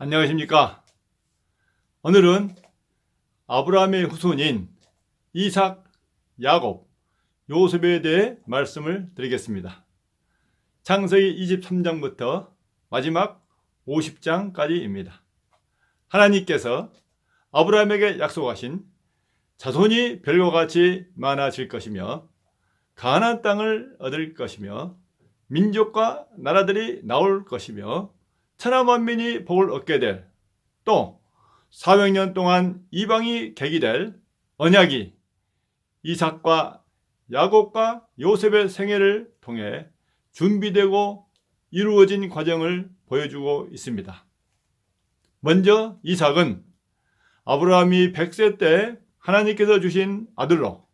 안녕하십니까. 오늘은 아브라함의 후손인 이삭, 야곱, 요셉에 대해 말씀을 드리겠습니다. 창세기 23장부터 마지막 50장까지입니다. 하나님께서 아브라함에게 약속하신 자손이 별과 같이 많아질 것이며 가나안 땅을 얻을 것이며 민족과 나라들이 나올 것이며 천하 만민이 복을 얻게 될, 또 400년 동안 이방이 객이 될 언약이 이삭과 야곱과 요셉의 생애를 통해 준비되고 이루어진 과정을 보여주고 있습니다. 먼저 이삭은 아브라함이 100세 때 하나님께서 주신 아들로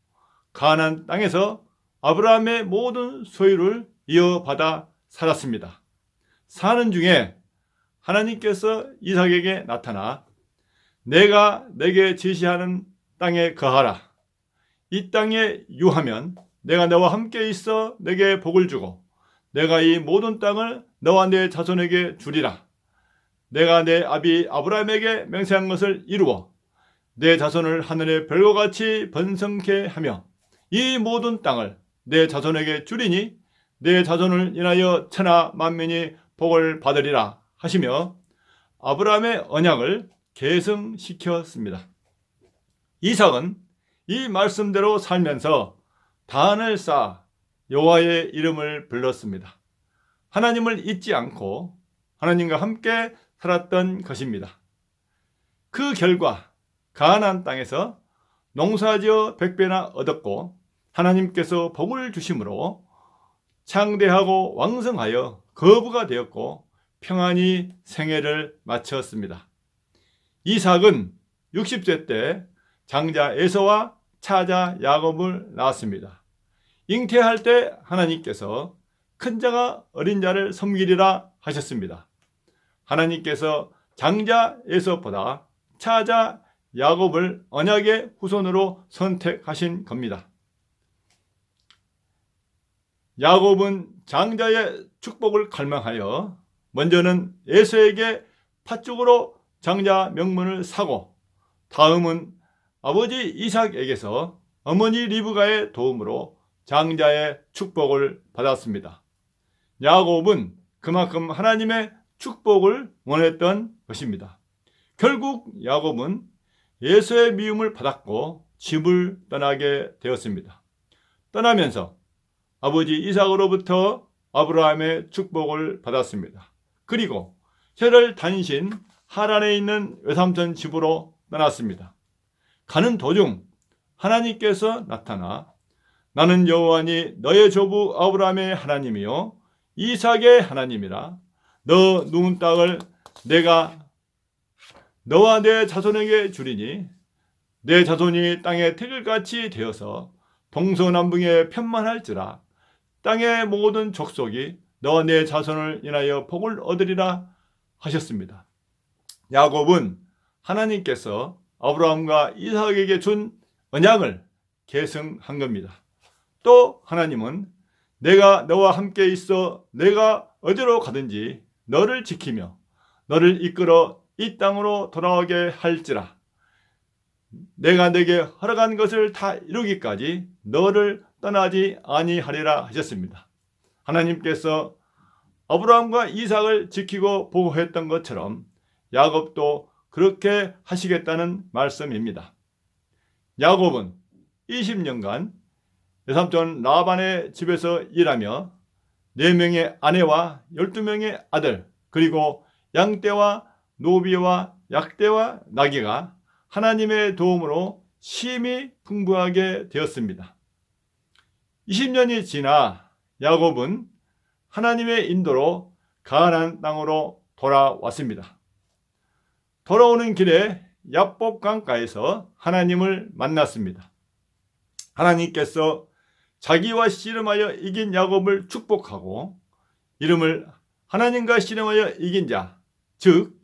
가나안 땅에서 아브라함의 모든 소유를 이어받아 살았습니다. 사는 중에 하나님께서 이삭에게 나타나 내가 내게 지시하는 땅에 거하라. 이 땅에 유하면 내가 너와 함께 있어 내게 복을 주고 내가 이 모든 땅을 너와 내 자손에게 주리라. 내가 내 아비 아브라함에게 맹세한 것을 이루어 내 자손을 하늘의 별과 같이 번성케 하며 이 모든 땅을 내 자손에게 주리니 내 자손을 인하여 천하 만민이 복을 받으리라 하시며 아브라함의 언약을 계승시켰습니다. 이삭은 이 말씀대로 살면서 단을 쌓아 여호와의 이름을 불렀습니다. 하나님을 잊지 않고 하나님과 함께 살았던 것입니다. 그 결과 가나안 땅에서 농사지어 100배나 얻었고 하나님께서 복을 주심으로 창대하고 왕성하여 거부가 되었고 평안히 생애를 마쳤습니다. 이삭은 60세 때 장자 에서와 차자 야곱을 낳았습니다. 잉태할 때 하나님께서 큰 자가 어린 자를 섬기리라 하셨습니다. 하나님께서 장자 에서보다 차자 야곱을 언약의 후손으로 선택하신 겁니다. 야곱은 장자의 축복을 갈망하여 먼저는 에서에게 팥죽으로 장자 명문을 사고 다음은 아버지 이삭에게서 어머니 리브가의 도움으로 장자의 축복을 받았습니다. 야곱은 그만큼 하나님의 축복을 원했던 것입니다. 결국 야곱은 에서의 미움을 받았고 집을 떠나게 되었습니다. 떠나면서 아버지 이삭으로부터 아브라함의 축복을 받았습니다. 그리고 혈을 단신 하란에 있는 외삼촌 집으로 떠났습니다. 가는 도중 하나님께서 나타나 나는 여호와니 너의 조부 아브라함의 하나님이요 이삭의 하나님이라. 너 누운 땅을 내가 너와 내 자손에게 주리니 내 자손이 땅의 태길같이 되어서 동서남북에 편만할지라. 땅의 모든 족속이 너와 내 자손을 인하여 복을 얻으리라 하셨습니다. 야곱은 하나님께서 아브라함과 이삭에게 준 언약을 계승한 겁니다. 또 하나님은 내가 너와 함께 있어 내가 어디로 가든지 너를 지키며 너를 이끌어 이 땅으로 돌아오게 할지라. 내가 내게 허락한 것을 다 이루기까지 너를 떠나지 아니하리라 하셨습니다. 하나님께서 아브라함과 이삭을 지키고 보호했던 것처럼 야곱도 그렇게 하시겠다는 말씀입니다. 야곱은 20년간 외삼촌 라반의 집에서 일하며 4명의 아내와 12명의 아들 그리고 양떼와 노비와 약떼와 나귀가 하나님의 도움으로 심히 풍부하게 되었습니다. 20년이 지나 야곱은 하나님의 인도로 가나안 땅으로 돌아왔습니다. 돌아오는 길에 야복 강가에서 하나님을 만났습니다. 하나님께서 자기와 씨름하여 이긴 야곱을 축복하고 이름을 하나님과 씨름하여 이긴 자, 즉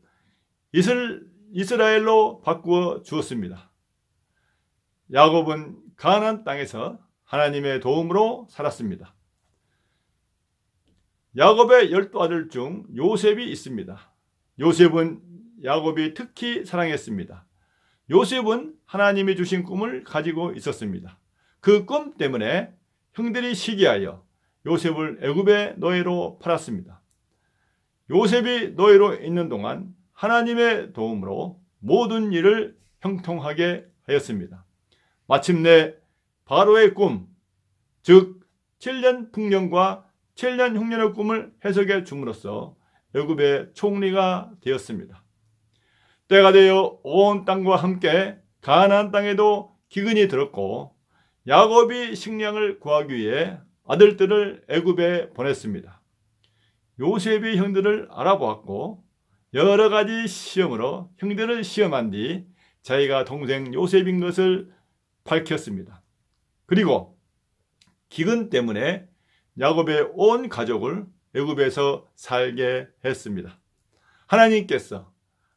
이스라엘로 바꾸어 주었습니다. 야곱은 가나안 땅에서 하나님의 도움으로 살았습니다. 야곱의 12아들 중 요셉이 있습니다. 요셉은 야곱이 특히 사랑했습니다. 요셉은 하나님이 주신 꿈을 가지고 있었습니다. 그 꿈 때문에 형들이 시기하여 요셉을 애굽의 노예로 팔았습니다. 요셉이 노예로 있는 동안 하나님의 도움으로 모든 일을 형통하게 하였습니다. 마침내 바로의 꿈, 즉 7년 풍년과 7년 흉년의 꿈을 해석해 줌으로써 애굽의 총리가 되었습니다. 때가 되어 온 땅과 함께 가나안 땅에도 기근이 들었고 야곱이 식량을 구하기 위해 아들들을 애굽에 보냈습니다. 요셉이 형들을 알아보았고 여러 가지 시험으로 형들을 시험한 뒤 자기가 동생 요셉인 것을 밝혔습니다. 그리고 기근 때문에 야곱의 온 가족을 애굽에서 살게 했습니다. 하나님께서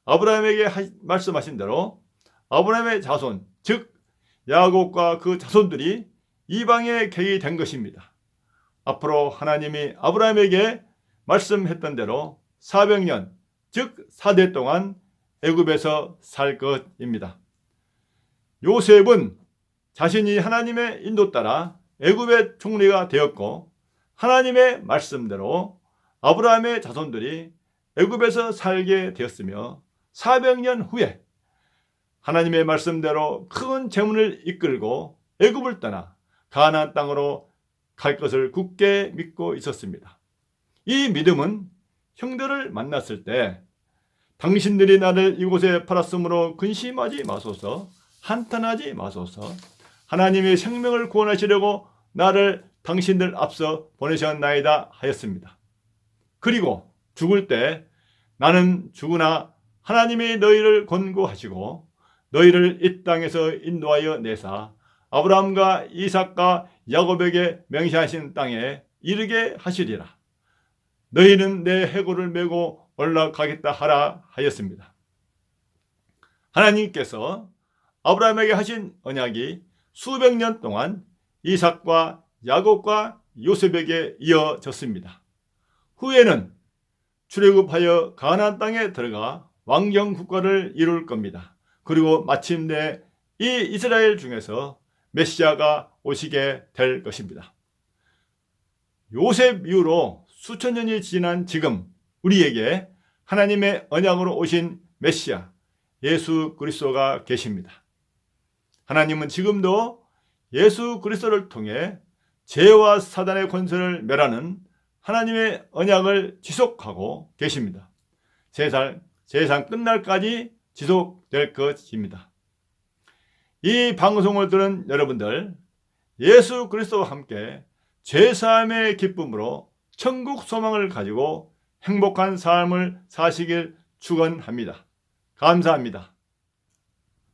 아브라함에게 말씀하신 대로 아브라함의 자손, 즉 야곱과 그 자손들이 이방의 객이 된 것입니다. 앞으로 하나님이 아브라함에게 말씀했던 대로 400년, 즉 4대 동안 애굽에서 살 것입니다. 요셉은 자신이 하나님의 인도 따라 애굽의 총리가 되었고 하나님의 말씀대로 아브라함의 자손들이 애굽에서 살게 되었으며 400년 후에 하나님의 말씀대로 큰 재물을 이끌고 애굽을 떠나 가나안 땅으로 갈 것을 굳게 믿고 있었습니다. 이 믿음은 형들을 만났을 때 당신들이 나를 이곳에 팔았으므로 근심하지 마소서, 한탄하지 마소서, 하나님의 생명을 구원하시려고 나를 당신들 앞서 보내셨나이다 하였습니다. 그리고 죽을 때 나는 죽으나 하나님이 너희를 권고하시고 너희를 이 땅에서 인도하여 내사 아브라함과 이삭과 야곱에게 맹세하신 땅에 이르게 하시리라. 너희는 내 해골을 메고 올라가겠다 하라 하였습니다. 하나님께서 아브라함에게 하신 언약이 수백 년 동안 이삭과 야곱과 요셉에게 이어졌습니다. 후에는 출애굽하여 가나안 땅에 들어가 왕정 국가를 이룰 겁니다. 그리고 마침내 이 이스라엘 중에서 메시아가 오시게 될 것입니다. 요셉 이후로 수천 년이 지난 지금 우리에게 하나님의 언약으로 오신 메시아 예수 그리스도가 계십니다. 하나님은 지금도 예수 그리스도를 통해 죄와 사단의 권세를 멸하는 하나님의 언약을 지속하고 계십니다. 세상 끝날까지 지속될 것입니다. 이 방송을 들은 여러분들, 예수 그리스도와 함께 죄사함의 기쁨으로 천국 소망을 가지고 행복한 삶을 사시길 축원합니다. 감사합니다.